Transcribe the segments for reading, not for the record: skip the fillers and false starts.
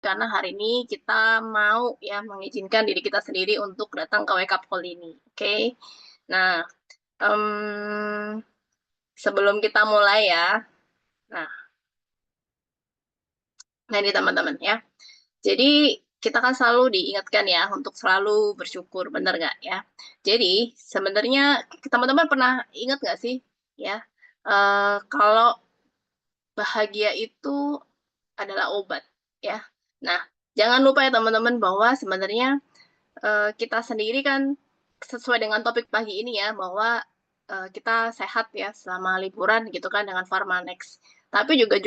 karena hari ini kita mau ya mengizinkan diri kita sendiri untuk datang ke wake up call ini. Oke. Nah, em, sebelum kita mulai ya. Nah, ini teman-teman ya. Jadi kita kan selalu diingatkan ya untuk selalu bersyukur, benar nggak ya? Jadi sebenarnya teman-teman pernah ingat nggak sih ya, kalau bahagia itu adalah obat ya. Nah, jangan lupa ya teman-teman bahwa sebenarnya kita sendiri kan sesuai dengan topik pagi ini ya, bahwa kita sehat ya selama liburan gitu kan dengan Pharmanex. Tapi juga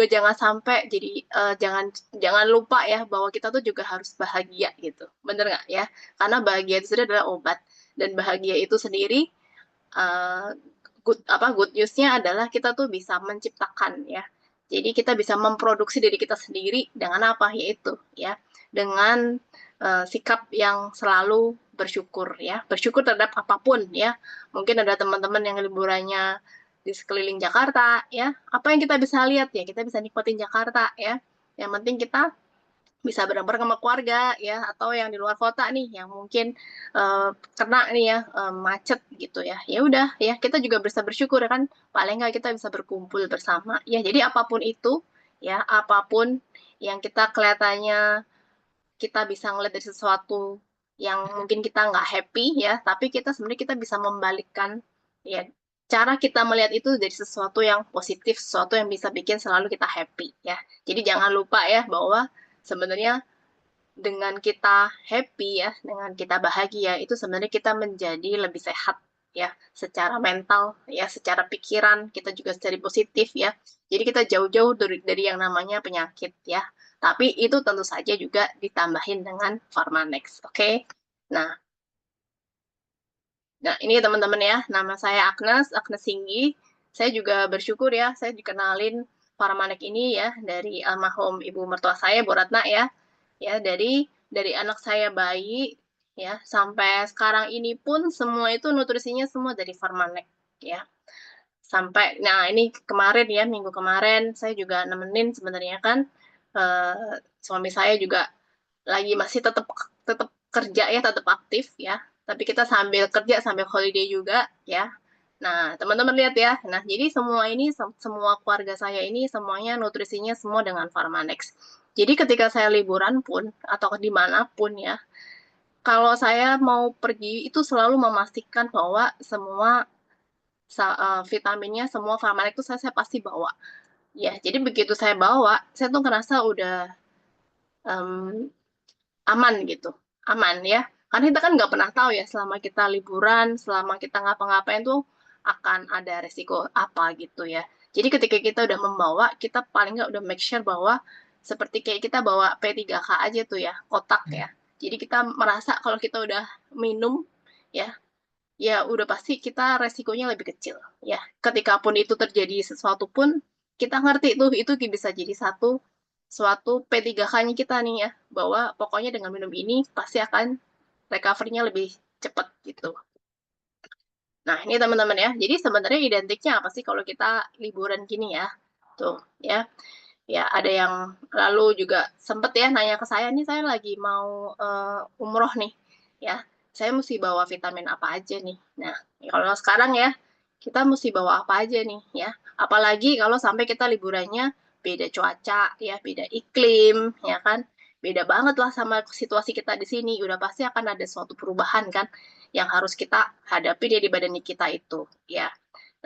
jangan sampai jadi jangan jangan lupa ya bahwa kita tuh juga harus bahagia gitu. Bener nggak ya? Karena bahagia itu sendiri adalah obat dan bahagia itu sendiri uh, good newsnya adalah kita tuh bisa menciptakan ya. Jadi kita bisa memproduksi diri kita sendiri dengan apa yaitu ya dengan sikap yang selalu bersyukur ya, bersyukur terhadap apapun ya. Mungkin ada teman-teman yang liburannya di sekeliling Jakarta ya. Apa yang kita bisa lihat ya? Kita bisa nikmatin Jakarta ya. Yang penting kita bisa bareng-bareng sama keluarga ya, atau yang di luar kota nih yang mungkin kena nih ya macet gitu ya. Ya udah ya kita juga bisa bersyukur ya kan, paling nggak kita bisa berkumpul bersama ya. Jadi apapun itu ya, apapun yang kita kelihatannya kita bisa ngeliat dari sesuatu yang mungkin kita nggak happy ya, tapi kita sebenarnya kita bisa membalikkan ya cara kita melihat itu dari sesuatu yang positif, sesuatu yang bisa bikin selalu kita happy ya. Jadi jangan lupa ya bahwa sebenarnya dengan kita happy ya, dengan kita bahagia itu sebenarnya kita menjadi lebih sehat ya, secara mental ya, secara pikiran kita juga jadi positif ya. Jadi kita jauh-jauh dari yang namanya penyakit ya. Tapi itu tentu saja juga ditambahin dengan Pharmanex, oke? Okay? Nah, nah ini teman-teman ya, nama saya Agnes, Agnes Singgi. Saya juga bersyukur ya, saya dikenalin Pharmanex ini ya dari almarhum ibu mertua saya, Bu Ratna ya dari anak saya bayi ya sampai sekarang ini pun semua itu nutrisinya semua dari Farmanek ya. Sampai nah ini kemarin ya minggu kemarin saya juga nemenin sebenarnya kan suami saya juga lagi masih tetap tetap kerja ya, tetap aktif ya. Tapi kita sambil kerja sambil holiday juga ya. Nah, teman-teman lihat ya. Nah, jadi semua ini, semua keluarga saya ini semuanya nutrisinya semua dengan Pharmanex. Jadi ketika saya liburan pun, atau dimanapun ya, kalau saya mau pergi itu selalu memastikan bahwa semua vitaminnya, semua Pharmanex itu saya pasti bawa. Ya, jadi begitu saya bawa, saya tuh ngerasa udah em, aman gitu, aman ya. Karena kita kan nggak pernah tahu ya selama kita liburan, selama kita ngapa-ngapain tuh akan ada resiko apa gitu ya. Jadi ketika kita udah membawa, kita paling nggak udah make sure bahwa seperti kayak kita bawa P3K aja tuh ya, kotak ya. Jadi kita merasa kalau kita udah minum ya, ya udah pasti kita resikonya lebih kecil ya. Ketika pun itu terjadi sesuatu pun kita ngerti tuh itu bisa jadi suatu P3K-nya kita nih ya, bahwa pokoknya dengan minum ini pasti akan recovery-nya lebih cepat gitu. Nah, ini teman-teman ya. Jadi sebenarnya identiknya apa sih kalau kita liburan gini ya? Tuh, ya. Ya, ada yang lalu juga sempet ya nanya ke saya, nih saya lagi mau umroh nih. Ya, saya mesti bawa vitamin apa aja nih. Nah, ya kalau sekarang ya, kita mesti bawa apa aja nih ya. Apalagi kalau sampai kita liburannya beda cuaca ya, beda iklim ya kan. Beda banget lah sama situasi kita di sini. Udah pasti akan ada suatu perubahan kan yang harus kita hadapi ya di badan kita itu ya.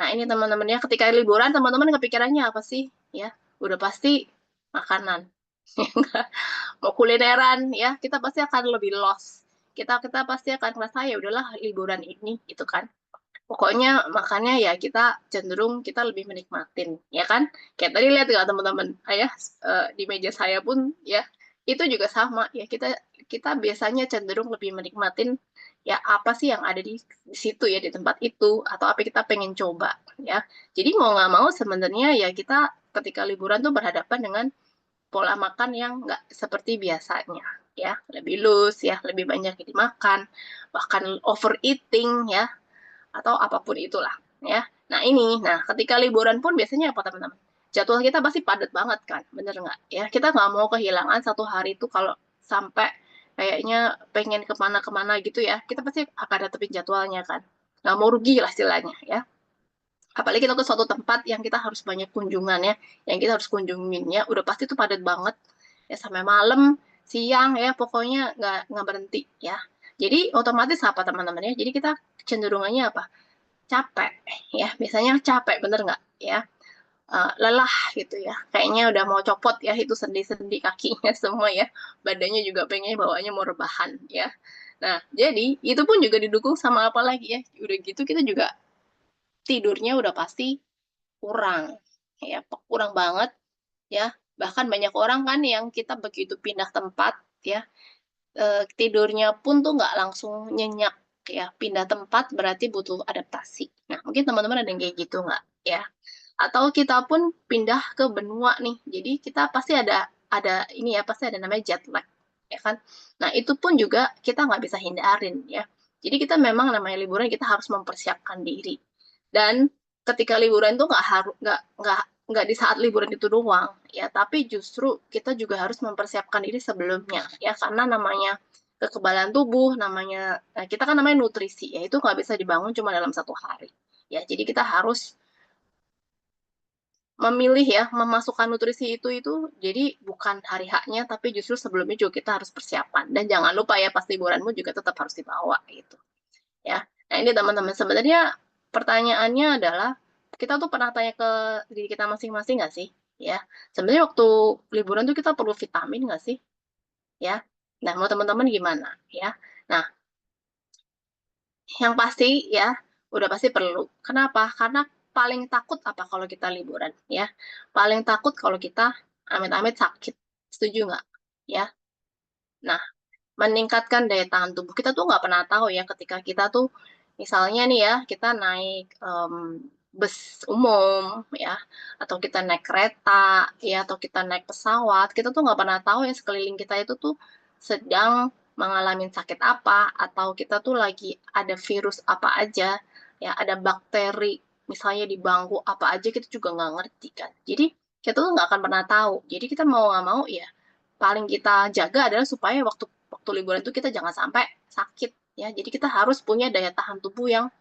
Nah, ini teman-teman ya, ketika liburan teman-teman kepikirannya apa sih ya? Udah pasti makanan. Mau kulineran ya, kita pasti akan lebih lost. Kita pasti akan merasa ya udahlah liburan ini gitu kan. Pokoknya makannya ya kita cenderung kita lebih menikmatin, ya kan? Kayak tadi lihat nggak teman-teman, ayah di meja saya pun ya itu juga sama ya kita kita biasanya cenderung lebih menikmatin ya apa sih yang ada di situ ya di tempat itu atau apa kita pengen coba ya. Jadi mau nggak mau sebenarnya ya kita ketika liburan tuh berhadapan dengan pola makan yang nggak seperti biasanya ya, lebih loose ya, lebih banyak yang dimakan, bahkan overeating ya atau apapun itulah ya. Nah ini, nah ketika liburan pun biasanya apa teman-teman? jadwal kita pasti padat banget kan, bener nggak? Ya, kita nggak mau kehilangan 1 hari itu kalau sampai kayaknya pengen kemana-kemana gitu ya, kita pasti akan tetepin jadwalnya kan. Nggak mau rugi lah istilahnya ya. Apalagi kita ke suatu tempat yang kita harus banyak kunjungan ya, yang kita harus kunjungin ya, udah pasti itu padat banget ya sampai malam, siang ya, pokoknya nggak berhenti ya. Jadi otomatis apa teman-teman ya? Jadi kita cenderungannya apa? Capek ya, biasanya capek bener nggak ya? Lelah gitu ya, kayaknya udah mau copot ya, itu sendi-sendi kakinya semua ya, badannya juga pengen bawanya mau rebahan ya. Nah, jadi itu pun juga didukung sama apa lagi ya, udah gitu kita juga tidurnya udah pasti kurang ya, kurang banget ya. Bahkan banyak orang kan yang kita begitu pindah tempat ya, tidurnya pun tuh nggak langsung nyenyak ya, pindah tempat berarti butuh adaptasi. Nah, mungkin teman-teman ada yang kayak gitu nggak ya? Atau kita pun pindah ke benua nih, jadi kita pasti ada ini ya, pasti ada namanya jet lag ya kan. Nah, itu pun juga kita nggak bisa hindarin ya. Jadi kita memang namanya liburan kita harus mempersiapkan diri. Dan ketika liburan tuh nggak harus nggak di saat liburan itu doang ya, tapi justru kita juga harus mempersiapkan diri sebelumnya ya, karena namanya kekebalan tubuh, namanya kita kan namanya nutrisi ya, itu nggak bisa dibangun cuma dalam 1 hari ya. Jadi kita harus memilih ya, memasukkan nutrisi itu jadi bukan hari haknya, tapi justru sebelumnya juga kita harus persiapan. Dan jangan lupa ya, pas liburanmu juga tetap harus dibawa gitu ya. Nah, ini teman-teman, sebenarnya pertanyaannya adalah kita tuh pernah tanya ke diri kita masing-masing nggak sih ya, sebenarnya waktu liburan tuh kita perlu vitamin nggak sih ya. Nah, mau teman-teman gimana ya? Nah, yang pasti ya, udah pasti perlu. Kenapa? Karena paling takut apa kalau kita liburan ya? Paling takut kalau kita amit-amit sakit. Setuju nggak? Ya. Nah, meningkatkan daya tahan tubuh kita tuh nggak pernah tahu ya, ketika kita tuh misalnya nih ya, kita naik bus umum ya, atau kita naik kereta ya, atau kita naik pesawat, kita tuh nggak pernah tahu ya sekeliling kita itu tuh sedang mengalami sakit apa, atau kita tuh lagi ada virus apa aja ya, ada bakteri misalnya di bangku apa aja, kita juga nggak ngerti kan. Jadi kita tuh nggak akan pernah tahu, jadi kita mau nggak mau ya paling kita jaga adalah supaya waktu waktu liburan itu kita jangan sampai sakit ya. Jadi kita harus punya daya tahan tubuh yang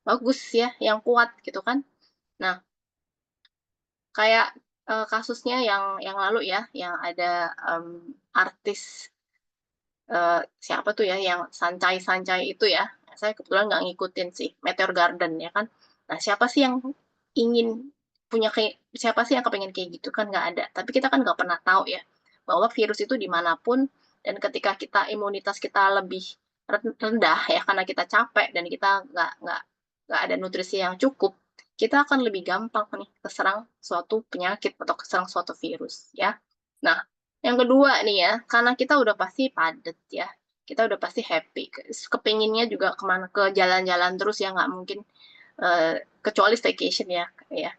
bagus ya, yang kuat gitu kan. Nah, kayak kasusnya yang lalu ya, yang ada artis siapa tuh ya, yang Sancai-Sancai itu ya. Saya kebetulan nggak ngikutin sih, Meteor Garden ya kan. Nah, siapa sih yang ingin punya kayak, siapa sih yang kepengen kayak gitu kan, nggak ada. Tapi kita kan nggak pernah tahu ya bahwa virus itu dimanapun, dan ketika kita imunitas kita lebih rendah ya karena kita capek dan kita nggak ada nutrisi yang cukup, kita akan lebih gampang nih keserang suatu penyakit atau keserang suatu virus ya. Nah, yang kedua nih ya, karena kita udah pasti padet ya, kita udah pasti happy, kepinginnya juga kemana, ke jalan-jalan terus ya, nggak mungkin kecuali staycation ya, ya.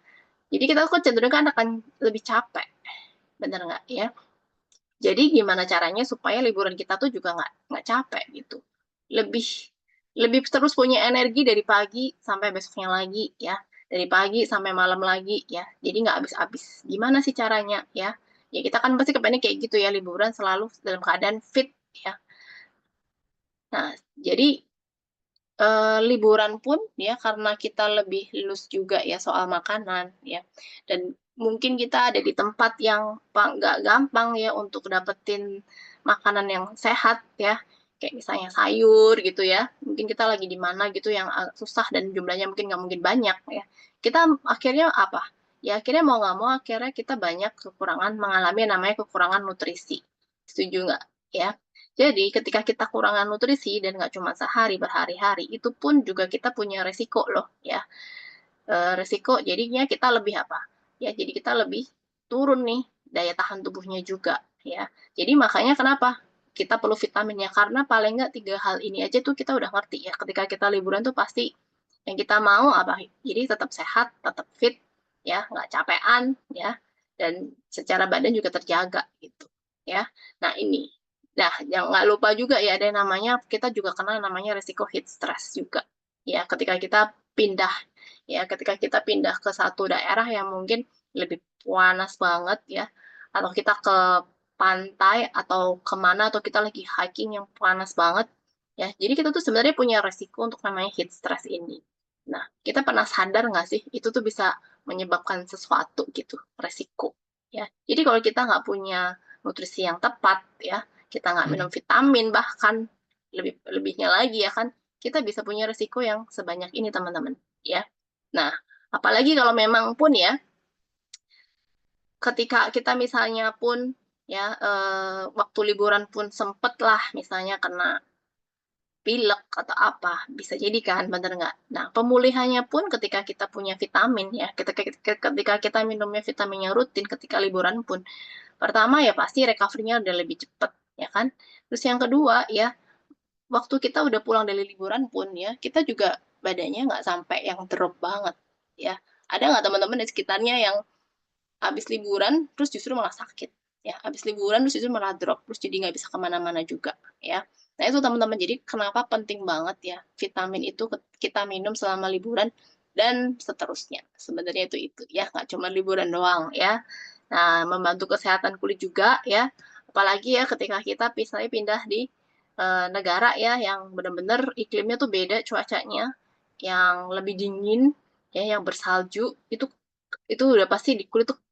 Jadi kita kok cenderung kan akan lebih capek, bener nggak ya? Jadi gimana caranya supaya liburan kita tuh juga nggak capek gitu, lebih lebih terus punya energi dari pagi sampai besoknya lagi ya, dari pagi sampai malam lagi ya. Jadi nggak habis-habis. Gimana sih caranya ya? Ya kita kan pasti kepengen kayak gitu ya, liburan selalu dalam keadaan fit ya. Nah, jadi liburan pun ya karena kita lebih loose juga ya soal makanan ya, dan mungkin kita ada di tempat yang nggak gampang ya untuk dapetin makanan yang sehat ya, kayak misalnya sayur gitu ya, mungkin kita lagi di mana gitu yang susah dan jumlahnya mungkin nggak mungkin banyak ya, kita akhirnya apa ya, akhirnya mau nggak mau akhirnya kita banyak kekurangan, mengalami yang namanya kekurangan nutrisi. Setuju nggak ya? Jadi ketika kita kurangan nutrisi dan nggak cuma sehari, berhari-hari, itu pun juga kita punya resiko loh ya. Resiko jadinya kita lebih apa? Ya, jadi kita lebih turun nih daya tahan tubuhnya juga ya. Jadi makanya kenapa kita perlu vitamin ya, karena paling nggak 3 hal ini aja tuh kita udah ngerti ya. Ketika kita liburan tuh pasti yang kita mau apa? Jadi tetap sehat, tetap fit ya, nggak capean ya, dan secara badan juga terjaga gitu ya. Nah ini, nah jangan lupa juga ya ada yang namanya, kita juga kena namanya resiko heat stress juga ya, ketika kita pindah ya, ketika kita pindah ke satu daerah yang mungkin lebih panas banget ya, atau kita ke pantai atau kemana atau kita lagi hiking yang panas banget ya. Jadi kita tuh sebenarnya punya resiko untuk namanya heat stress ini. Nah, kita pernah sadar nggak sih itu tuh bisa menyebabkan sesuatu gitu, resiko ya. Jadi kalau kita nggak punya nutrisi yang tepat ya, kita nggak minum vitamin bahkan lebihnya lagi ya kan, kita bisa punya resiko yang sebanyak ini teman-teman ya. Nah, apalagi kalau memang pun ya, ketika kita misalnya pun ya waktu liburan pun sempet lah misalnya kena pilek atau apa, bisa jadi kan, bener nggak? Nah, pemulihannya pun ketika kita punya vitamin ya, ketika kita minumnya vitaminnya rutin ketika liburan pun, pertama ya pasti recovery-nya udah lebih cepet, ya kan? Terus yang kedua ya, waktu kita udah pulang dari liburan pun ya, kita juga badannya nggak sampai yang drop banget, ya. Ada nggak teman-teman di sekitarnya yang habis liburan terus justru malah sakit ya, habis liburan terus justru malah drop terus jadi nggak bisa kemana-mana juga ya. Nah itu teman-teman, jadi kenapa penting banget ya vitamin itu kita minum selama liburan dan seterusnya, sebenarnya itu ya, nggak cuma liburan doang ya. Nah, membantu kesehatan kulit juga ya, apalagi ya ketika kita misalnya pindah di negara ya yang benar-benar iklimnya tuh beda cuacanya, yang lebih dingin ya, yang bersalju, itu udah pasti di kulit tuh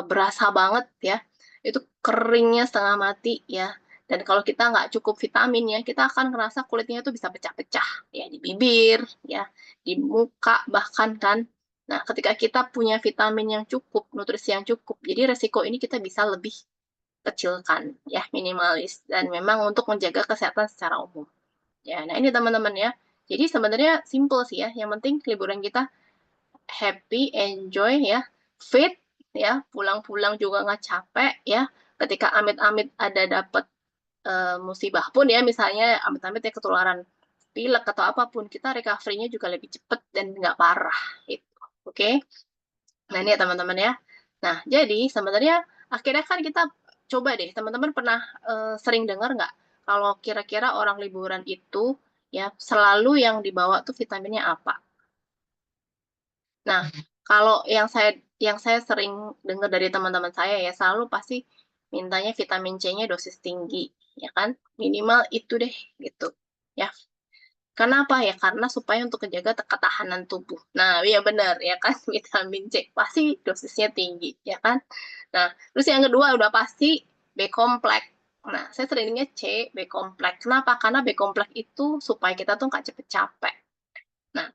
berasa banget ya, itu keringnya setengah mati ya. Dan kalau kita nggak cukup vitamin ya, kita akan ngerasa kulitnya itu bisa pecah-pecah ya, di bibir ya, di muka bahkan kan. Nah, ketika kita punya vitamin yang cukup, nutrisi yang cukup, jadi resiko ini kita bisa lebih kecilkan ya, minimalis, dan memang untuk menjaga kesehatan secara umum ya. Nah ini teman-teman ya, jadi sebenarnya simple sih ya, yang penting liburan kita happy, enjoy ya, fit ya, pulang-pulang juga nggak capek ya. Ketika amit-amit ada dapat musibah pun ya, misalnya amit-amit ya ketularan pilek atau apapun, kita recovery-nya juga lebih cepat dan nggak parah gitu. Oke. Nah ini ya teman-teman ya. Nah jadi sebenarnya akhirnya kan kita coba deh, teman-teman pernah sering dengar nggak kalau kira-kira orang liburan itu ya selalu yang dibawa tuh vitaminnya apa? Nah, kalau yang saya sering dengar dari teman-teman saya ya, selalu pasti mintanya vitamin C-nya dosis tinggi, ya kan? Minimal itu deh, gitu. Ya, kenapa ya? Karena supaya untuk menjaga ketahanan tubuh. Nah, iya benar ya kan, vitamin C pasti dosisnya tinggi, ya kan? Nah, terus yang kedua udah pasti B kompleks. Nah, saya seringnya C, B kompleks. Kenapa? Karena B kompleks itu supaya kita tuh nggak cepet capek. Nah,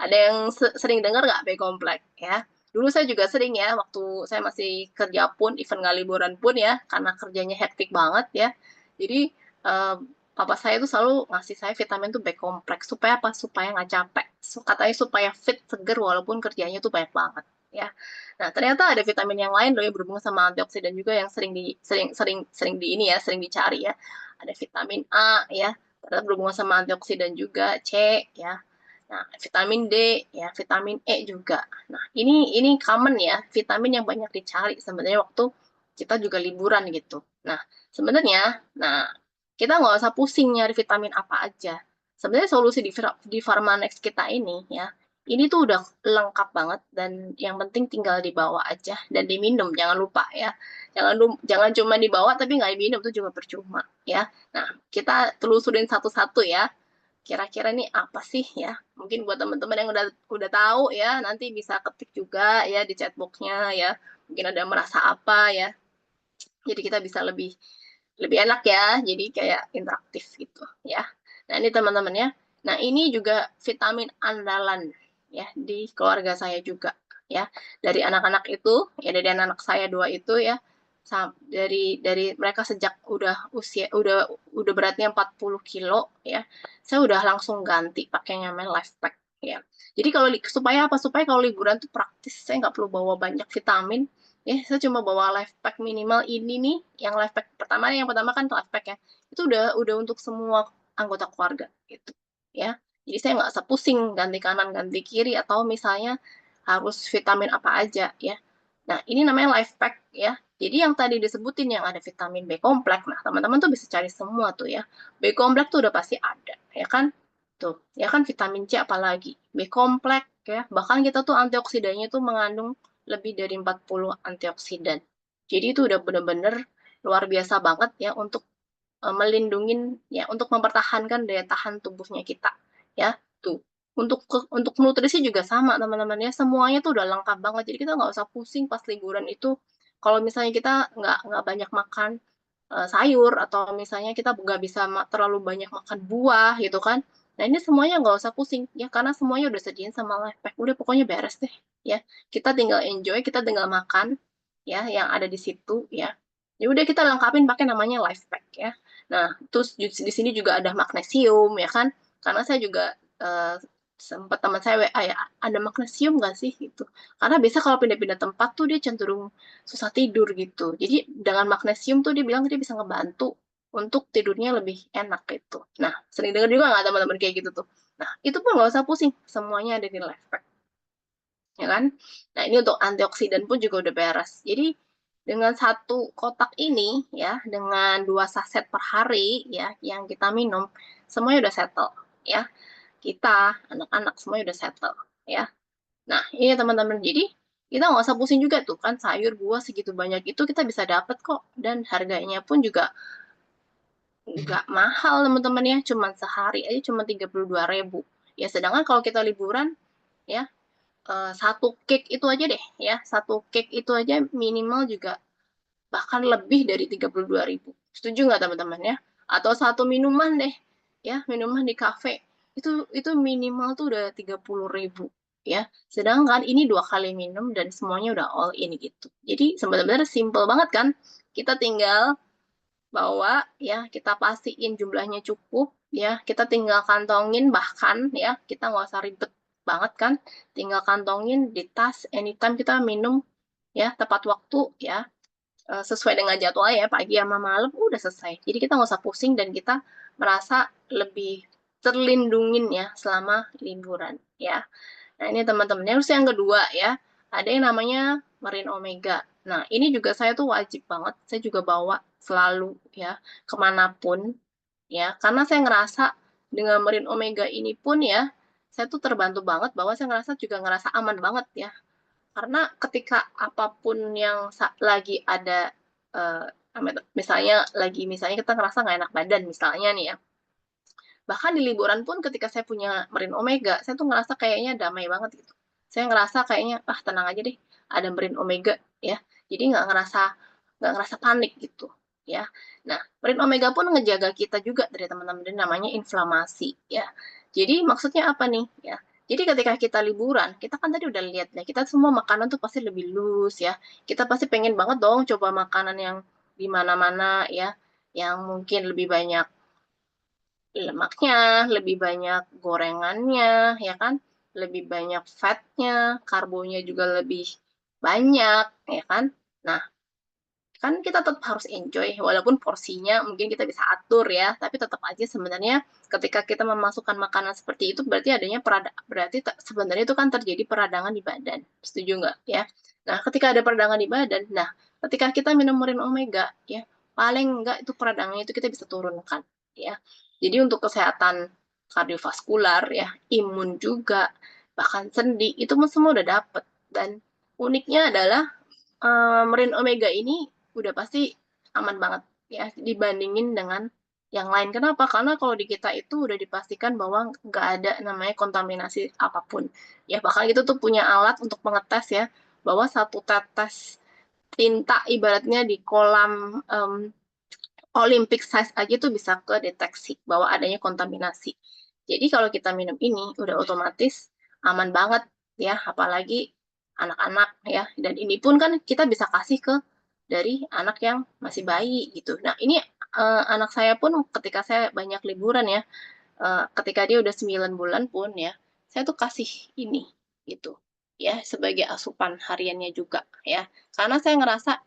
ada yang sering dengar nggak B komplek ya? Dulu saya juga sering ya, waktu saya masih kerja pun, even nggak liburan pun ya, karena kerjanya hektik banget ya. Jadi papa saya tuh selalu ngasih saya vitamin tuh B kompleks supaya apa? Supaya nggak capek. Katanya supaya fit, seger walaupun kerjanya tuh banyak banget ya. Nah ternyata ada vitamin yang lain loh yang berhubungan sama antioksidan juga yang sering di ini ya, sering dicari ya. Ada vitamin A ya, ternyata berhubungan sama antioksidan juga, C ya. Nah, vitamin D, ya, vitamin E juga. Nah, ini common ya, vitamin yang banyak dicari sebenarnya waktu kita juga liburan gitu. Nah, sebenarnya, kita nggak usah pusing nyari vitamin apa aja. Sebenarnya solusi di Pharmanex kita ini ya, ini tuh udah lengkap banget dan yang penting tinggal dibawa aja dan diminum, jangan lupa ya. Jangan cuma dibawa tapi nggak diminum itu juga percuma ya. Nah, kita telusurin satu-satu ya, kira-kira nih apa sih ya? Mungkin buat teman-teman yang udah tahu ya, nanti bisa ketik juga ya di chatbox-nya ya. Mungkin ada merasa apa ya. Jadi kita bisa lebih lebih enak ya. Jadi kayak interaktif gitu ya. Nah, ini teman-teman ya. Nah, ini juga vitamin andalan ya di keluarga saya juga ya. Dari anak-anak itu, ya dari anak-anak saya dua itu ya, dari mereka sejak udah beratnya 40 kilo ya, saya udah langsung ganti pakai yang namanya life pack ya. Jadi kalau supaya apa, supaya kalau liburan tuh praktis, saya nggak perlu bawa banyak vitamin ya, saya cuma bawa life pack minimal ini nih, yang life pack yang pertama kan life pack ya, itu udah untuk semua anggota keluarga gitu ya. Jadi saya nggak usah pusing ganti kanan ganti kiri atau misalnya harus vitamin apa aja ya. Nah, ini namanya life pack ya. Jadi yang tadi disebutin yang ada vitamin B kompleks, nah teman-teman tuh bisa cari semua tuh ya. B kompleks tuh udah pasti ada, ya kan? Tuh, ya kan vitamin C apalagi. B kompleks ya. Bahkan kita tuh antioksidannya tuh mengandung lebih dari 40 antioksidan. Jadi itu udah bener-bener luar biasa banget ya untuk melindungin ya untuk mempertahankan daya tahan tubuhnya kita ya tuh. Untuk nutrisi juga sama teman-teman ya, semuanya tuh udah lengkap banget. Jadi kita nggak usah pusing pas liburan itu kalau misalnya kita nggak banyak makan sayur atau misalnya kita nggak bisa terlalu banyak makan buah gitu kan. Nah ini semuanya nggak usah pusing ya karena semuanya udah sediain sama Lifepack. Udah pokoknya beres deh ya. Kita tinggal enjoy, kita tinggal makan ya yang ada di situ ya. Ya udah kita lengkapin pakai namanya Lifepack ya. Nah, terus di sini juga ada magnesium ya kan? Karena saya juga sempat teman saya WA ya, ada magnesium nggak sih gitu. Karena biasa kalau pindah-pindah tempat tuh dia cenderung susah tidur gitu. Jadi dengan magnesium tuh dia bilang dia bisa ngebantu untuk tidurnya lebih enak gitu. Nah, sering dengar juga nggak teman-teman kayak gitu tuh. Nah, itu pun nggak usah pusing, semuanya ada di Lifepack, ya kan? Nah, ini untuk antioksidan pun juga udah beres. Jadi dengan satu kotak ini ya, dengan 2 saset per hari ya, yang kita minum, semuanya udah settle ya. Kita, anak-anak semuanya udah settle ya. Nah, ini teman-teman. Jadi kita nggak usah pusing juga tuh kan sayur buah segitu banyak itu kita bisa dapat kok dan harganya pun juga nggak mahal teman-teman ya, cuman sehari aja cuma 32.000 ya. Sedangkan kalau kita liburan ya satu cake itu aja deh ya, satu cake itu aja minimal juga bahkan lebih dari 32.000. Setuju nggak teman-teman ya? Atau satu minuman deh ya, minuman di kafe itu minimal tuh udah 30.000 ya. Sedangkan ini 2 kali minum dan semuanya udah all in gitu. Jadi sebenarnya simple banget kan? Kita tinggal bawa ya, kita pastiin jumlahnya cukup ya, kita tinggal kantongin bahkan ya, kita nggak usah ribet banget kan, tinggal kantongin di tas, anytime kita minum ya, tepat waktu ya, sesuai dengan jadwal ya, pagi sama malam udah selesai. Jadi kita nggak usah pusing dan kita merasa lebih terlindungin ya selama liburan ya. Nah, ini teman-teman. Terus yang kedua ya, ada yang namanya Marine Omega. Nah, ini juga saya tuh wajib banget. Saya juga bawa selalu ya, kemanapun ya. Karena saya ngerasa dengan Marine Omega ini pun ya, saya tuh terbantu banget bahwa saya ngerasa juga ngerasa aman banget ya. Karena ketika apapun yang lagi ada, eh, misalnya kita ngerasa nggak enak badan misalnya nih ya, bahkan di liburan pun ketika saya punya Marine Omega, saya tuh ngerasa kayaknya damai banget gitu. Saya ngerasa kayaknya, ah tenang aja deh, ada Marine Omega ya. Jadi nggak ngerasa panik gitu ya. Nah, Marine Omega pun ngejaga kita juga dari teman-teman namanya inflamasi ya. Jadi maksudnya apa nih ya? Jadi ketika kita liburan, kita kan tadi udah lihat ya, kita semua makanan tuh pasti lebih loose ya. Kita pasti pengen banget dong coba makanan yang di mana-mana ya, yang mungkin lebih banyak lemaknya, lebih banyak gorengannya, ya kan? Lebih banyak fatnya, karbonya juga lebih banyak, ya kan? Nah, kan kita tetap harus enjoy, walaupun porsinya mungkin kita bisa atur ya, tapi tetap aja sebenarnya ketika kita memasukkan makanan seperti itu berarti adanya berarti sebenarnya itu kan terjadi peradangan di badan. Setuju nggak ya? Nah, ketika ada peradangan di badan, nah ketika kita minum Marin Omega ya, paling enggak itu peradangannya itu kita bisa turunkan ya. Jadi untuk kesehatan kardiovaskular ya, imun juga, bahkan sendi itu semua udah dapet. Dan uniknya adalah Marine Omega ini udah pasti aman banget ya dibandingin dengan yang lain. Kenapa? Karena kalau di kita itu udah dipastikan bahwa nggak ada namanya kontaminasi apapun. Ya bahkan kita tuh punya alat untuk mengetes ya bahwa satu tetes tinta ibaratnya di kolam Olympic size aja tuh bisa kedeteksi bahwa adanya kontaminasi. Jadi kalau kita minum ini udah otomatis aman banget ya, apalagi anak-anak ya. Dan ini pun kan kita bisa kasih ke dari anak yang masih bayi gitu. Nah ini anak saya pun ketika saya banyak liburan ya, ketika dia udah 9 bulan pun ya, saya tuh kasih ini gitu ya sebagai asupan hariannya juga ya. Karena saya ngerasa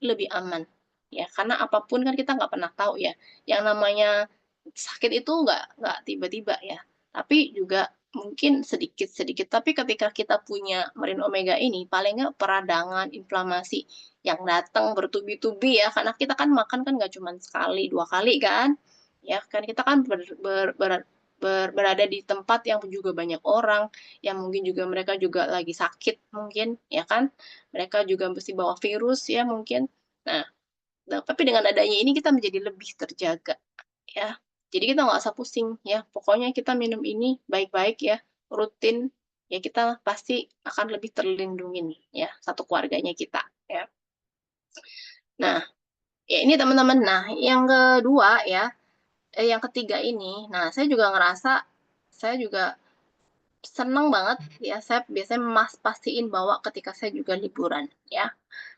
lebih aman ya karena apapun kan kita nggak pernah tahu ya yang namanya sakit itu nggak tiba-tiba ya tapi juga mungkin sedikit-sedikit tapi ketika kita punya Marine Omega ini paling nggak peradangan inflamasi yang datang bertubi-tubi ya karena kita kan makan kan nggak cuma sekali 2 kali kan ya kan kita kan berada di tempat yang juga banyak orang, yang mungkin juga mereka juga lagi sakit mungkin, ya kan? Mereka juga mesti bawa virus ya mungkin. Nah, tapi dengan adanya ini kita menjadi lebih terjaga, ya. Jadi kita nggak usah pusing ya, pokoknya kita minum ini baik-baik ya, rutin, ya kita pasti akan lebih terlindungi nih ya, satu keluarganya kita, ya. Nah, ya ini teman-teman. Nah, yang kedua ya, yang ketiga ini, nah saya juga ngerasa, saya juga seneng banget ya, saya biasanya pastiin bahwa ketika saya juga liburan ya.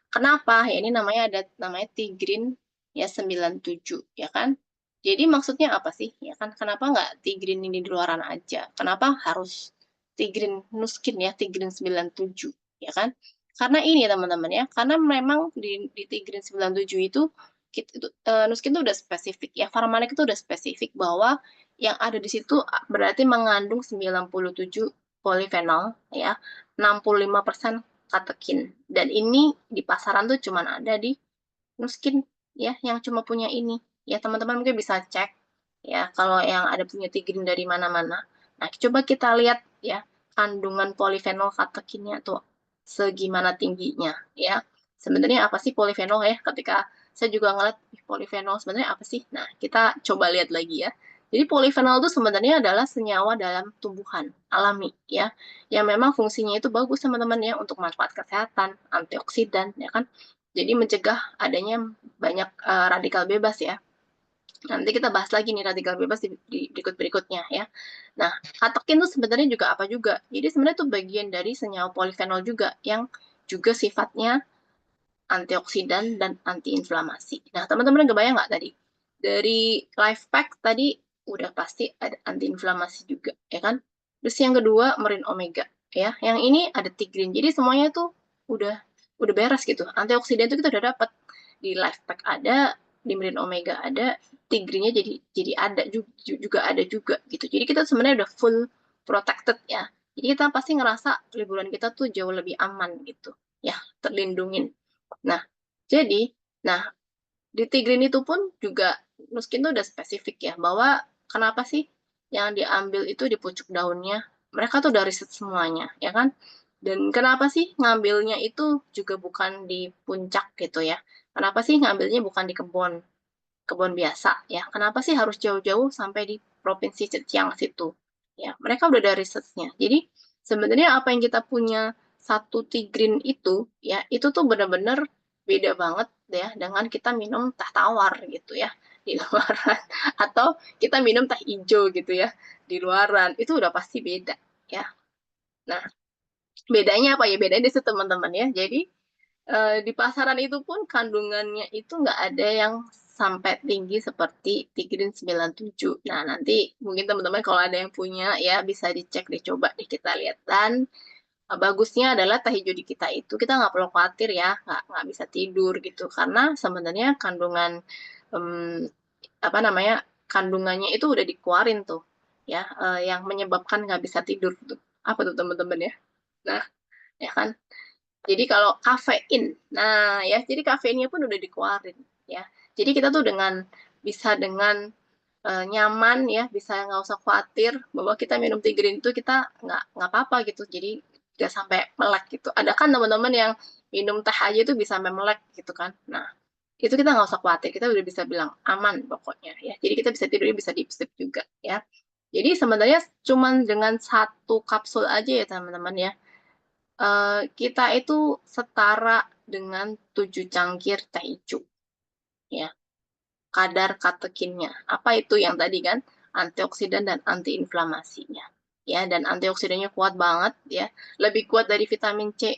Kenapa? Ya ini namanya Tigrin ya 97 ya kan. Jadi maksudnya apa sih? Ya kan kenapa nggak Tigrin ini di luaran aja? Kenapa harus Tigrin Nuskin ya, Tigrin 97 ya kan? Karena ini teman-teman ya, karena memang di Tigrin 97 itu Nuskin itu udah spesifik ya, Pharmanic itu udah spesifik bahwa yang ada di situ berarti mengandung 97 polifenol ya, 65% katekin. Dan ini di pasaran tuh cuman ada di Nuskin ya, yang cuma punya ini. Ya, teman-teman mungkin bisa cek ya kalau yang ada punya tigrin dari mana-mana. Nah, coba kita lihat ya kandungan polifenol katekinnya tuh segimana tingginya ya. Sebenarnya apa sih polifenol ya? Ketika saya juga ngeliat polifenol sebenarnya apa sih? Nah, kita coba lihat lagi ya. Jadi polifenol itu sebenarnya adalah senyawa dalam tumbuhan alami ya, yang memang fungsinya itu bagus teman-teman ya untuk manfaat kesehatan, antioksidan ya kan. Jadi mencegah adanya banyak radikal bebas ya. Nanti kita bahas lagi nih radikal bebas di berikut-berikutnya ya. Nah, katekin itu sebenarnya juga apa juga? Jadi sebenarnya itu bagian dari senyawa polifenol juga yang juga sifatnya antioksidan dan antiinflamasi. Nah, teman-teman kebayang nggak tadi? Dari life pack tadi udah pasti ada antiinflamasi juga, ya kan? Terus yang kedua, Marine Omega, ya. Yang ini ada tigrin. Jadi semuanya tuh udah udah beres gitu. Antioksidan itu kita udah dapat di life pack ada, di Marine Omega ada, tigrinnya jadi ada juga ada juga gitu. Jadi kita sebenarnya udah full protected ya. Jadi kita pasti ngerasa liburan kita tuh jauh lebih aman gitu. Ya, terlindungin. Nah, jadi, nah di Tigrin itu pun juga Nuskin tuh udah spesifik ya, bahwa kenapa sih yang diambil itu di pucuk daunnya? Mereka tuh udah riset semuanya, ya kan? Dan kenapa sih ngambilnya itu juga bukan di puncak gitu ya? Kenapa sih ngambilnya bukan di kebun, kebun biasa ya? Kenapa sih harus jauh-jauh sampai di provinsi Zhejiang situ? Ya, mereka udah ada risetnya. Jadi sebenarnya apa yang kita punya satu tigrin itu ya, itu tuh benar-benar beda banget ya dengan kita minum teh tawar gitu ya di luaran atau kita minum teh hijau gitu ya di luaran. Itu udah pasti beda ya. Nah, bedanya apa ya? Bedanya di situ teman-teman ya. Jadi di pasaran itu pun kandungannya itu nggak ada yang sampai tinggi seperti Tigrin 97. Nah, nanti mungkin teman-teman kalau ada yang punya ya bisa dicek, dicoba deh kita lihat. Dan bagusnya adalah teh hijau di kita itu kita nggak perlu khawatir ya, nggak bisa tidur gitu. Karena sebenarnya kandungan em, apa namanya kandungannya itu udah dikeluarin tuh ya, yang menyebabkan nggak bisa tidur tuh. Apa tuh teman-teman ya? Nah, ya kan. Jadi kalau kafein, nah ya, jadi kafeinnya pun udah dikeluarin ya. Jadi kita tuh bisa dengan nyaman ya, bisa nggak usah khawatir bahwa kita minum tea green itu kita nggak apa-apa gitu. Jadi nggak sampai melek gitu. Ada kan teman-teman yang minum teh aja itu bisa sampai melek gitu kan. Nah, itu kita nggak usah khawatir. Kita udah bisa bilang aman pokoknya ya. Jadi kita bisa tidur bisa deep sleep juga ya. Jadi sebenarnya cuman dengan satu kapsul aja ya teman-teman ya, kita itu setara dengan 7 cangkir teh hijau ya, kadar katekinnya. Apa itu yang tadi kan? Antioksidan dan antiinflamasinya. Ya, dan antioksidannya kuat banget ya. Lebih kuat dari vitamin C,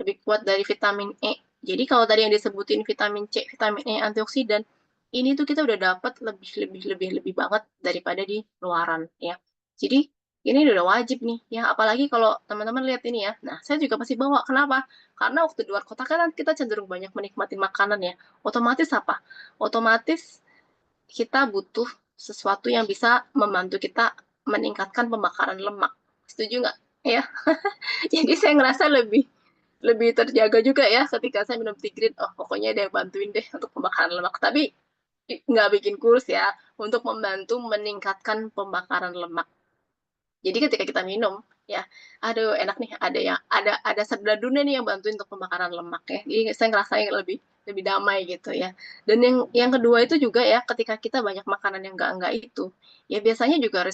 lebih kuat dari vitamin E. Jadi kalau tadi yang disebutin vitamin C, vitamin E, antioksidan, ini tuh kita udah dapat lebih banget daripada di luaran ya. Jadi ini udah wajib nih ya, apalagi kalau teman-teman lihat ini ya. Nah, saya juga pasti bawa. Kenapa? Karena waktu di luar kota kan kita cenderung banyak menikmati makanan ya. Otomatis apa? Otomatis kita butuh sesuatu yang bisa membantu kita meningkatkan pembakaran lemak. Setuju nggak? Ya. Jadi saya ngerasa lebih lebih terjaga juga ya ketika saya minum tigrin. Oh, pokoknya ada yang bantuin deh untuk pembakaran lemak. Tapi nggak bikin kurus ya, untuk membantu meningkatkan pembakaran lemak. Jadi ketika kita minum, ya, aduh enak nih, ada serdaduna nih yang bantuin untuk pembakaran lemak ya. Jadi saya ngerasain lebih lebih damai gitu ya. Dan yang kedua itu juga ya, ketika kita banyak makanan yang enggak itu, ya biasanya juga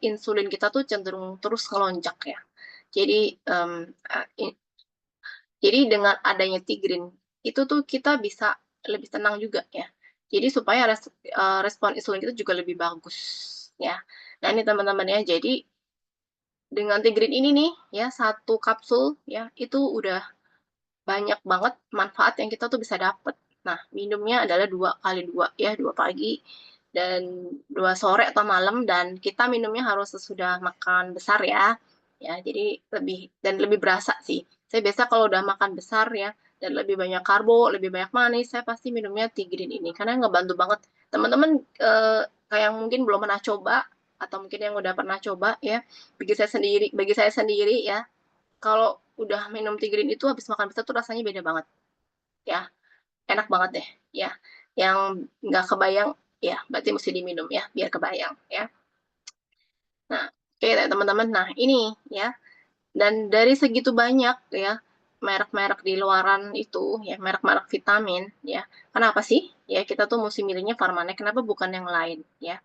insulin kita tuh cenderung terus ngelonjak ya. Jadi jadi dengan adanya tigrin itu tuh kita bisa lebih tenang juga ya. Jadi supaya respon insulin kita juga lebih bagus ya. Nah ini teman-teman ya, jadi dengan tigrin ini nih ya, satu kapsul ya, itu udah banyak banget manfaat yang kita tuh bisa dapet. Nah, minumnya adalah 2 kali 2 ya, 2 pagi dan 2 sore atau malam, dan kita minumnya harus sesudah makan besar ya. Ya, jadi lebih berasa sih. Saya biasa kalau udah makan besar ya dan lebih banyak karbo, lebih banyak manis, saya pasti minumnya tigrin ini karena ngebantu banget. Teman-teman kayak mungkin belum pernah coba atau mungkin yang udah pernah coba ya, bagi saya sendiri ya, kalau udah minum tigrin itu habis makan pizza tuh rasanya beda banget ya, enak banget deh ya. Yang nggak kebayang ya berarti mesti diminum ya biar kebayang ya. Nah, oke ya teman-teman, nah ini ya, dan dari segitu banyak ya merek-merek di luaran itu ya, merek-merek vitamin ya, kenapa sih ya kita tuh mesti milihnya Farmanek, kenapa bukan yang lain ya?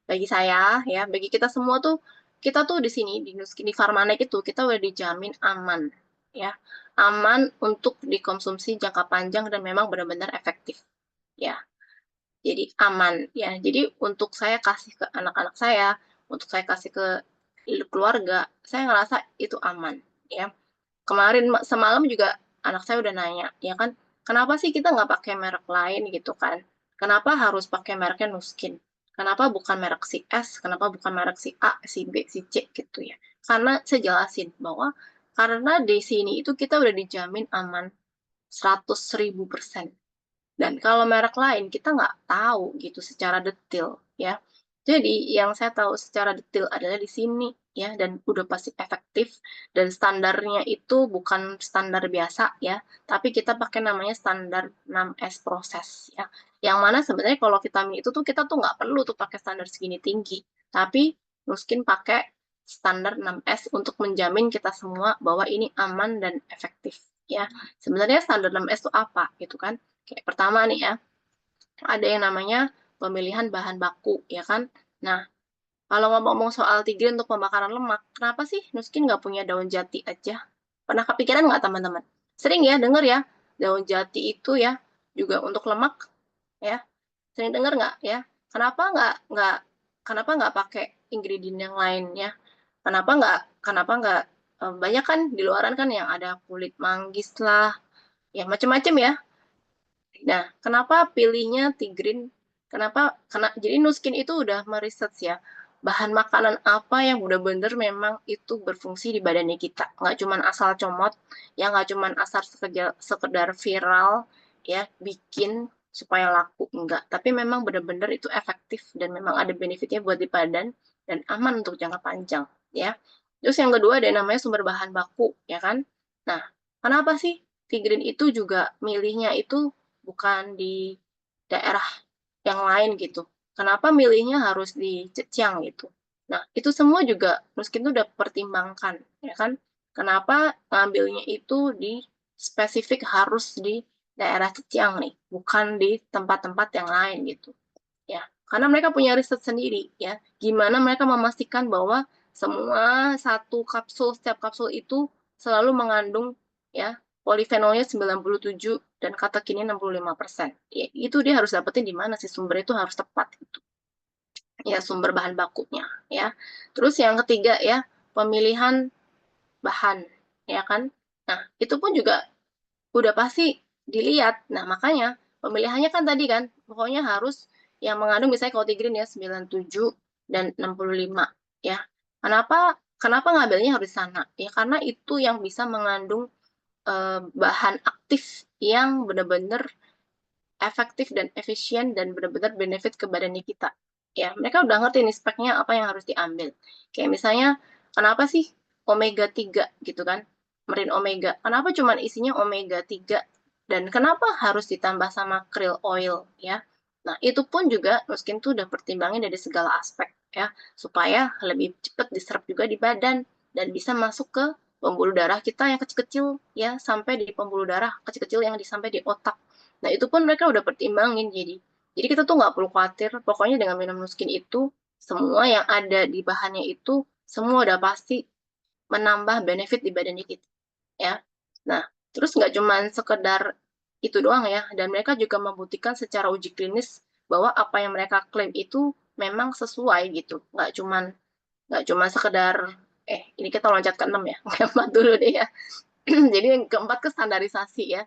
Bagi saya ya, bagi kita semua tuh, kita tuh di sini di Farmanek itu kita udah dijamin aman ya, aman untuk dikonsumsi jangka panjang dan memang benar-benar efektif ya. Jadi aman ya. Jadi untuk saya kasih ke anak-anak saya, untuk saya kasih ke keluarga, saya ngerasa itu aman ya. Kemarin semalam juga anak saya udah nanya, ya kan, kenapa sih kita nggak pakai merek lain gitu kan? Kenapa harus pakai mereknya Nuskin? Kenapa bukan merek si S? Kenapa bukan merek si A, si B, si C gitu ya? Karena saya jelasin bahwa karena di sini itu kita udah dijamin aman 100.000%. Dan kalau merek lain kita nggak tahu gitu secara detail ya. Jadi yang saya tahu secara detail adalah di sini ya, dan udah pasti efektif, dan standarnya itu bukan standar biasa ya, tapi kita pakai namanya standar 6S proses ya. Yang mana sebenarnya kalau vitamin itu tuh kita tuh nggak perlu tuh pakai standar segini tinggi, tapi Nuskin pakai standar 6S untuk menjamin kita semua bahwa ini aman dan efektif ya. Sebenarnya standar 6S itu apa gitu kan? Kayak pertama nih ya, ada yang namanya pemilihan bahan baku, ya kan? Nah, kalau ngomong-ngomong soal tigrin untuk pembakaran lemak, kenapa sih Nuskin nggak punya daun jati aja? Pernah kepikiran nggak teman-teman? Sering ya denger ya, daun jati itu ya juga untuk lemak, ya. Sering denger nggak ya? Kenapa nggak kenapa nggak pakai ingredient yang lain ya? Kenapa nggak banyak kan di luaran kan yang ada kulit manggis lah, ya macam-macam ya. Nah, kenapa pilihnya tigrin? Jadi Nuskin itu udah meriset ya, bahan makanan apa yang udah bener memang itu berfungsi di badannya kita. Nggak cuma asal comot, ya nggak cuma asal sekedar viral, ya bikin supaya laku, enggak. Tapi memang bener-bener itu efektif dan memang ada benefitnya buat di badan dan aman untuk jangka panjang, ya. Terus yang kedua ada yang namanya sumber bahan baku, ya kan? Nah, kenapa sih Tigrin itu juga milihnya itu bukan di daerah yang lain gitu? Kenapa milihnya harus di Zhejiang gitu? Nah, itu semua juga mungkin itu udah pertimbangkan, ya kan? Kenapa ngambilnya itu di spesifik harus di daerah Zhejiang nih, bukan di tempat-tempat yang lain gitu ya, karena mereka punya riset sendiri ya, gimana mereka memastikan bahwa semua setiap kapsul itu selalu mengandung ya polifenolnya 97 dan katekinnya 65%. Ya, itu dia harus dapetin di mana sih, sumber itu harus tepat gitu. Ya, sumber bahan bakunya ya. Terus yang ketiga ya, pemilihan bahan ya kan. Nah, itu pun juga udah pasti dilihat. Nah, makanya pemilihannya kan tadi kan, pokoknya harus yang mengandung misalnya kalau tigrin ya 97 dan 65 ya. Kenapa kenapa ngambilnya harus sana? Ya karena itu yang bisa mengandung bahan aktif yang benar-benar efektif dan efisien dan benar-benar benefit ke badannya kita. Ya, mereka udah ngerti nih speknya apa yang harus diambil. Kayak misalnya, kenapa sih omega 3 gitu kan? Merin omega. Kenapa cuma isinya omega 3 dan kenapa harus ditambah sama krill oil ya? Nah, itu pun juga Nuskin tuh udah pertimbangin dari segala aspek ya, supaya lebih cepat diserap juga di badan dan bisa masuk ke pembuluh darah kita yang kecil-kecil ya, sampai di pembuluh darah kecil-kecil yang sampai di otak. Nah, itu pun mereka udah pertimbangin jadi kita tuh nggak perlu khawatir, pokoknya dengan minum Nuskin itu semua yang ada di bahannya itu semua udah pasti menambah benefit di badannya kita ya. Nah, terus nggak cuma sekedar itu doang ya, dan mereka juga membuktikan secara uji klinis bahwa apa yang mereka klaim itu memang sesuai gitu. Nggak cuma sekedar ini kita loncat ke 6 ya, keempat dulu deh ya. Jadi yang keempat ke standarisasi ya.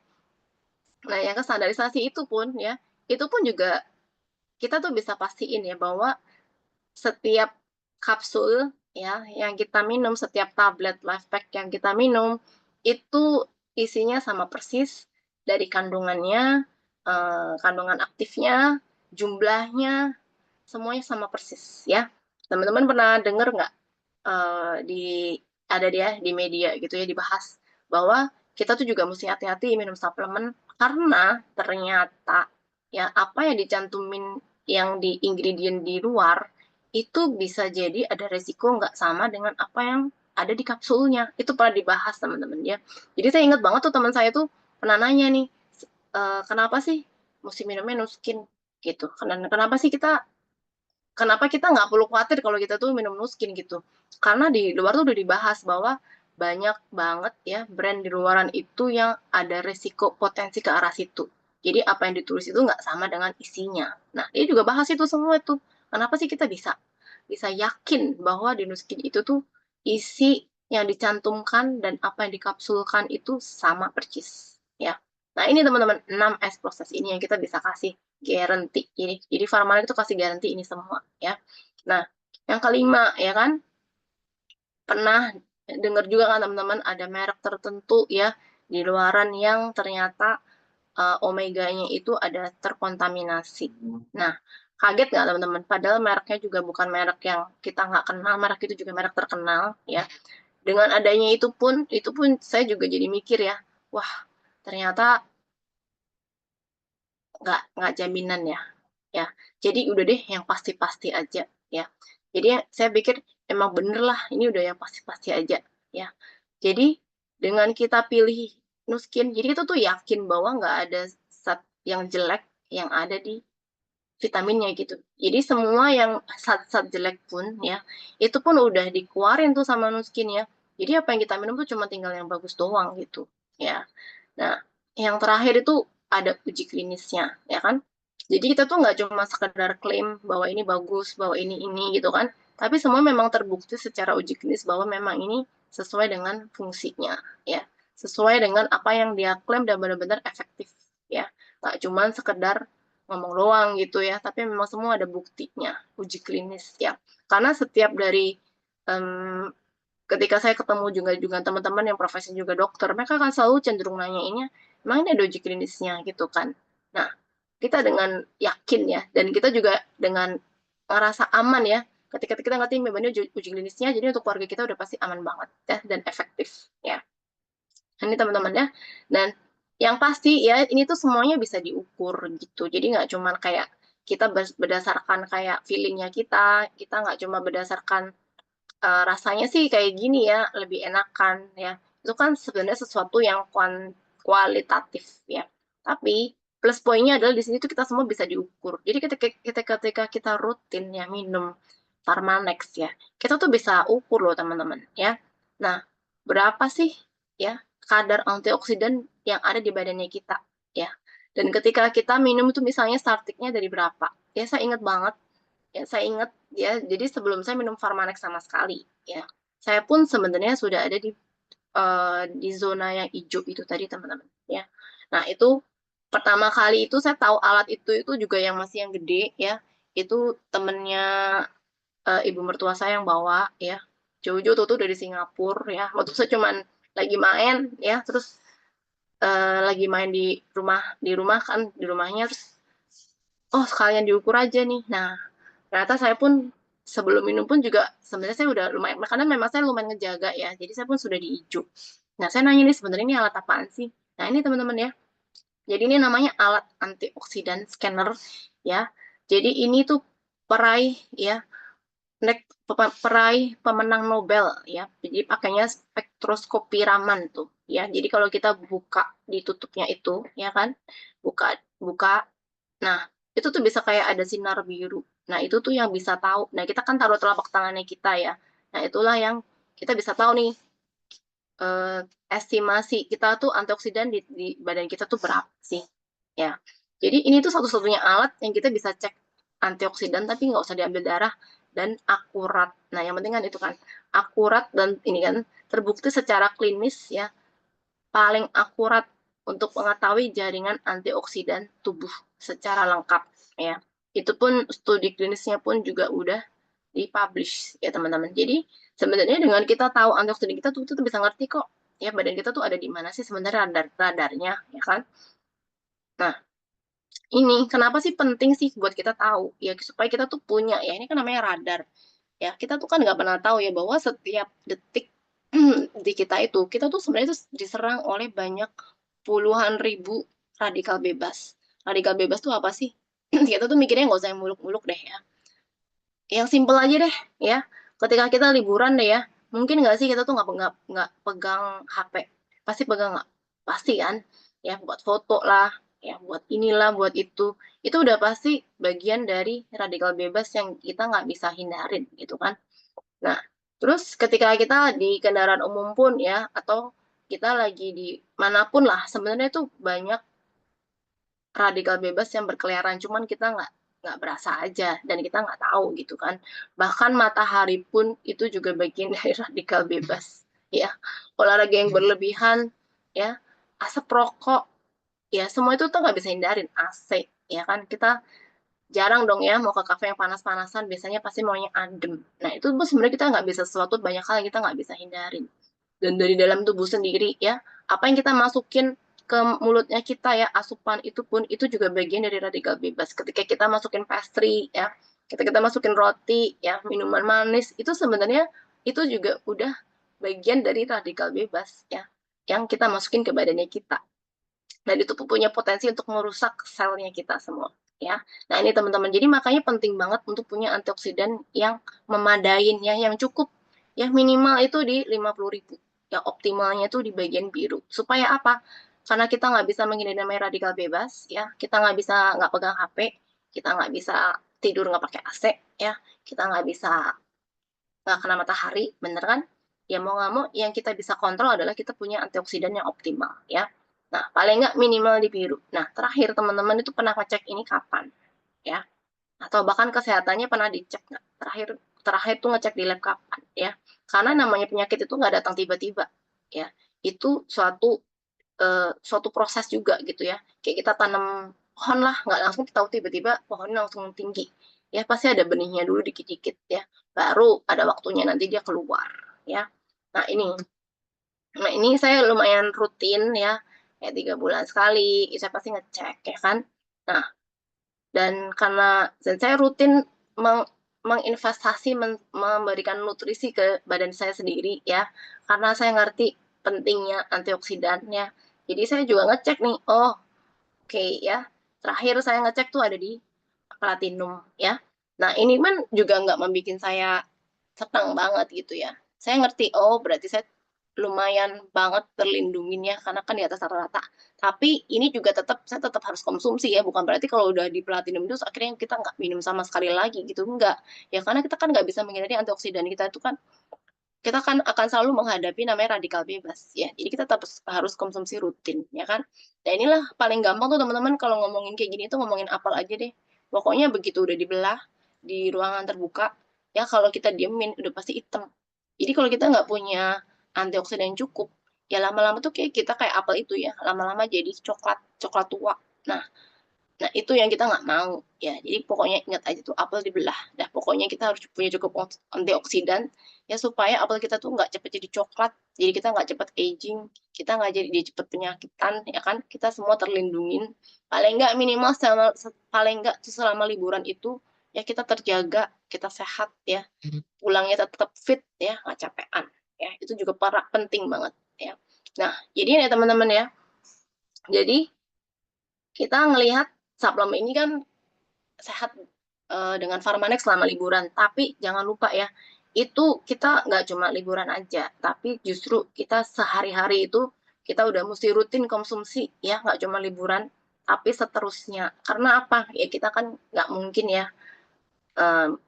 Nah, yang ke standarisasi itu pun ya, itu pun juga kita tuh bisa pastiin ya bahwa setiap kapsul ya yang kita minum, setiap tablet life pack yang kita minum itu isinya sama persis dari kandungannya, kandungan aktifnya, jumlahnya, semuanya sama persis ya. Teman-teman pernah dengar nggak di ada dia di media gitu ya dibahas bahwa kita tuh juga mesti hati-hati minum suplemen karena ternyata ya apa yang dicantumin yang di ingredient di luar itu bisa jadi ada resiko nggak sama dengan apa yang ada di kapsulnya. Itu pernah dibahas teman-teman ya. Jadi saya ingat banget tuh teman saya tuh pernah nanya nih, kenapa sih mesti minumnya Nuskin gitu. Kenapa sih kenapa kita nggak perlu khawatir kalau kita tuh minum Nuskin gitu. Karena di luar tuh udah dibahas bahwa banyak banget ya brand di luaran itu yang ada resiko potensi ke arah situ. Jadi apa yang ditulis itu nggak sama dengan isinya. Nah, dia juga bahas itu semua tuh. Kenapa sih kita bisa bisa yakin bahwa di Nuskin itu tuh isi yang dicantumkan dan apa yang dikapsulkan itu sama persis ya. Nah, ini teman-teman 6S proses ini yang kita bisa kasih guarantee. Jadi Farmanet itu kasih guarantee ini semua ya. Nah, yang kelima ya kan, pernah dengar juga kan teman-teman ada merek tertentu ya di luaran yang ternyata omeganya itu ada terkontaminasi. Nah, kaget nggak teman-teman? Padahal mereknya juga bukan merek yang kita nggak kenal, merek itu juga merek terkenal ya. Dengan adanya itu pun saya juga jadi mikir ya, wah ternyata nggak jaminan ya ya. Jadi udah deh yang pasti-pasti aja ya. Jadi saya pikir emang bener lah ini udah yang pasti-pasti aja ya. Jadi dengan kita pilih Nuskin, jadi kita tuh yakin bahwa nggak ada zat yang jelek yang ada di vitaminnya gitu. Jadi semua yang zat-zat jelek pun ya, itu pun udah dikeluarin tuh sama Nuskin ya. Jadi apa yang kita minum tuh cuma tinggal yang bagus doang gitu ya. Nah, yang terakhir itu ada uji klinisnya, ya kan? Jadi kita tuh nggak cuma sekedar klaim bahwa ini bagus, bahwa ini gitu kan. Tapi semua memang terbukti secara uji klinis bahwa memang ini sesuai dengan fungsinya, ya. Sesuai dengan apa yang dia klaim dan benar-benar efektif, ya. Nggak cuma sekedar ngomong doang gitu ya, tapi memang semua ada buktinya, uji klinis, ya. Karena setiap dari um, ketika saya ketemu juga teman-teman yang profesi juga dokter, mereka akan selalu cenderung nanyainnya, emang ini ada uji klinisnya gitu kan. Nah, kita dengan yakin ya, dan kita juga dengan ngerasa aman ya, ketika kita ngerti memang ini uji klinisnya, jadi untuk keluarga kita udah pasti aman banget ya, dan efektif ya. Ini teman-teman ya. Dan yang pasti ya, ini tuh semuanya bisa diukur gitu. Jadi nggak cuma kayak kita berdasarkan kayak feelingnya kita nggak cuma berdasarkan rasanya sih kayak gini ya, lebih enakan ya. Itu kan sebenarnya sesuatu yang kualitatif ya. Tapi plus poinnya adalah di sini tuh kita semua bisa diukur. Jadi ketika kita rutin ya minum Pharmanex ya, kita tuh bisa ukur loh teman-teman ya. Nah, berapa sih ya kadar antioksidan yang ada di badannya kita ya. Dan ketika kita minum itu misalnya startingnya dari berapa? Ya saya ingat banget ya saya ingat ya jadi sebelum saya minum Pharmanex sama sekali ya saya pun sebenarnya sudah ada di zona yang hijau itu tadi teman-teman ya. Nah itu pertama kali itu saya tahu alat itu juga yang masih yang gede ya, itu temennya ibu mertua saya yang bawa ya, jauh-jauh tuh dari Singapura ya, waktu saya cuman lagi main ya, terus lagi main di rumah kan di rumahnya, terus oh sekalian diukur aja nih. Nah ternyata saya pun sebelum minum pun juga sebenarnya saya udah lumayan, karena memang saya lumayan ngejaga ya, jadi saya pun sudah di hijau. Nah saya nanya nih sebenarnya ini alat apaan sih? Nah ini teman-teman ya, jadi ini namanya alat antioksidan scanner ya. Jadi ini tuh peraih ya, peraih pemenang Nobel ya. Jadi pakainya spektroskopi Raman tuh ya. Jadi kalau kita buka ditutupnya itu ya kan, buka buka. Nah, itu tuh bisa kayak ada sinar biru. Nah, itu tuh yang bisa tahu. Nah, kita kan taruh telapak tangannya kita ya. Nah, itulah yang kita bisa tahu nih eh, estimasi kita tuh antioksidan di badan kita tuh berapa sih ya. Jadi ini tuh satu-satunya alat yang kita bisa cek antioksidan tapi nggak usah diambil darah dan akurat. Nah yang penting kan itu kan akurat dan ini kan terbukti secara klinis ya, paling akurat untuk mengetahui jaringan antioksidan tubuh secara lengkap ya. Itu pun studi klinisnya pun juga udah dipublish ya teman-teman. Jadi sebenarnya dengan kita tahu antioksidan kita tuh bisa ngerti kok ya badan kita tuh ada di mana sih sebenarnya radarnya ya kan. Nah, ini kenapa sih penting sih buat kita tahu ya supaya kita tuh punya ya ini kan namanya radar. Ya, kita tuh kan nggak pernah tahu ya bahwa setiap detik di kita tuh sebenarnya tuh diserang oleh banyak puluhan ribu radikal bebas. Radikal bebas tuh apa sih? Kita tuh mikirnya nggak usah yang muluk-muluk deh ya. Yang simpel aja deh ya. Ketika kita liburan deh ya, mungkin nggak sih kita tuh nggak pegang HP. Pasti pegang nggak? Pasti kan? Ya buat foto lah, ya buat inilah, buat itu. Itu udah pasti bagian dari radikal bebas yang kita nggak bisa hindarin gitu kan. Nah, terus ketika kita di kendaraan umum pun ya, atau kita lagi di manapun lah, sebenarnya tuh banyak radikal bebas yang berkeliaran, cuman kita nggak berasa aja dan kita nggak tahu gitu kan. Bahkan matahari pun itu juga bagian dari radikal bebas, ya. Olahraga yang berlebihan, ya, asap rokok, ya semua itu tuh nggak bisa hindarin. AC, ya kan kita jarang dong ya mau ke kafe yang panas-panasan, biasanya pasti maunya adem. Nah itu tuh sebenarnya kita nggak bisa sesuatu banyak hal yang kita nggak bisa hindarin. Dan dari dalam tubuh sendiri ya, apa yang kita masukin ke mulutnya kita ya, asupan itu pun itu juga bagian dari radikal bebas. Ketika kita masukin pastry ya, ketika kita masukin roti ya, minuman manis itu sebenarnya itu juga udah bagian dari radikal bebas ya, yang kita masukin ke badannya kita. Dan itu punya potensi untuk merusak selnya kita semua ya. Nah ini teman-teman, jadi makanya penting banget untuk punya antioksidan yang memadain ya, yang cukup ya, minimal itu di 50.000 ya, optimalnya itu di bagian biru. Supaya apa? Karena kita nggak bisa menghindari namanya radikal bebas ya, kita nggak pegang HP, kita nggak bisa tidur nggak pakai AC ya, kita nggak bisa nggak kena matahari, bener kan? Ya mau nggak mau, yang kita bisa kontrol adalah kita punya antioksidan yang optimal ya. Nah, paling nggak minimal di biru. Nah, terakhir teman-teman itu pernah ngecek ini kapan ya? Atau bahkan kesehatannya pernah dicek nggak? Terakhir terakhir tuh ngecek di lab kapan ya? Karena namanya penyakit itu nggak datang tiba-tiba ya. Itu suatu proses juga gitu ya. Kayak kita tanam pohon lah, nggak langsung kita tahu tiba-tiba pohonnya langsung tinggi. Ya pasti ada benihnya dulu dikit-dikit ya. Baru ada waktunya nanti dia keluar ya. Nah ini, saya lumayan rutin ya, kayak 3 bulan sekali, saya pasti ngecek ya kan. Nah, dan karena saya rutin meng, menginvestasi memberikan nutrisi ke badan saya sendiri ya, karena saya ngerti pentingnya antioksidannya. Jadi saya juga ngecek nih, oh oke ya, terakhir saya ngecek tuh ada di platinum ya. Nah ini kan juga nggak membuat saya senang banget gitu ya. Saya ngerti, oh berarti saya lumayan banget terlindungin ya, karena kan di atas rata-rata. Tapi ini juga saya tetap harus konsumsi ya, bukan berarti kalau udah di platinum itu akhirnya kita nggak minum sama sekali lagi gitu, enggak. Ya karena kita kan nggak bisa menghindari antioksidan kita itu kan, kita kan akan selalu menghadapi namanya radikal bebas ya. Jadi kita tetap harus konsumsi rutin ya kan. Dan inilah paling gampang tuh teman-teman kalau ngomongin kayak gini tuh ngomongin apel aja deh. Pokoknya begitu udah dibelah di ruangan terbuka ya, kalau kita diemin udah pasti hitam. Jadi kalau kita nggak punya antioksidan yang cukup ya, lama-lama tuh kayak kita kayak apel itu ya, lama-lama jadi coklat coklat tua. Nah, Nah, itu yang kita nggak mau ya. Jadi pokoknya ingat aja tuh apel dibelah. Nah, pokoknya kita harus punya cukup antioksidan ya supaya apel kita tuh nggak cepet jadi coklat. Jadi kita nggak cepet aging, kita nggak jadi dia cepet penyakitan ya kan. Kita semua terlindungin. Paling nggak minimal paling nggak selama liburan itu ya kita terjaga, kita sehat ya. Pulangnya tetap fit ya, nggak capean ya. Itu juga penting banget ya. Nah, jadi ya teman-teman ya. Jadi kita ngelihat suplemen ini kan sehat, dengan Farmanex selama liburan. Tapi jangan lupa ya, itu kita nggak cuma liburan aja, tapi justru kita sehari-hari itu kita udah mesti rutin konsumsi ya, nggak cuma liburan, tapi seterusnya. Karena apa? Ya kita kan nggak mungkin ya,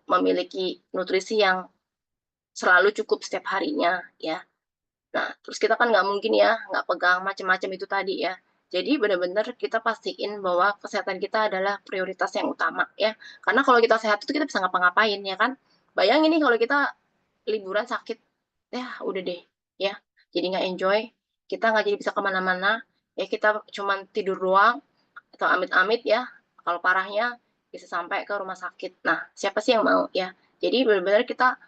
memiliki nutrisi yang selalu cukup setiap harinya ya. Nah, terus kita kan nggak mungkin ya, nggak pegang macam-macam itu tadi ya. Jadi benar-benar kita pastiin bahwa kesehatan kita adalah prioritas yang utama ya. Karena kalau kita sehat itu kita bisa ngapa-ngapain ya kan. Bayangin nih kalau kita liburan sakit, ya udah deh ya. Jadi nggak enjoy, kita nggak jadi bisa kemana-mana, ya kita cuman tidur doang, atau amit-amit ya, kalau parahnya bisa sampai ke rumah sakit. Nah, siapa sih yang mau ya? Jadi benar-benar kita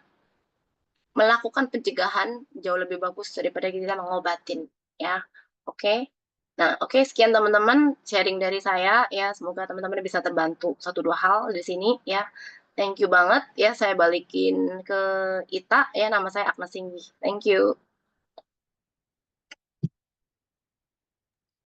melakukan pencegahan jauh lebih bagus daripada kita mengobatin, ya. Oke. Nah, oke, sekian teman-teman sharing dari saya ya. Semoga teman-teman bisa terbantu satu dua hal di sini ya. Thank you banget ya. Saya balikin ke Ita ya. Nama saya Agnes Singgi. Thank you.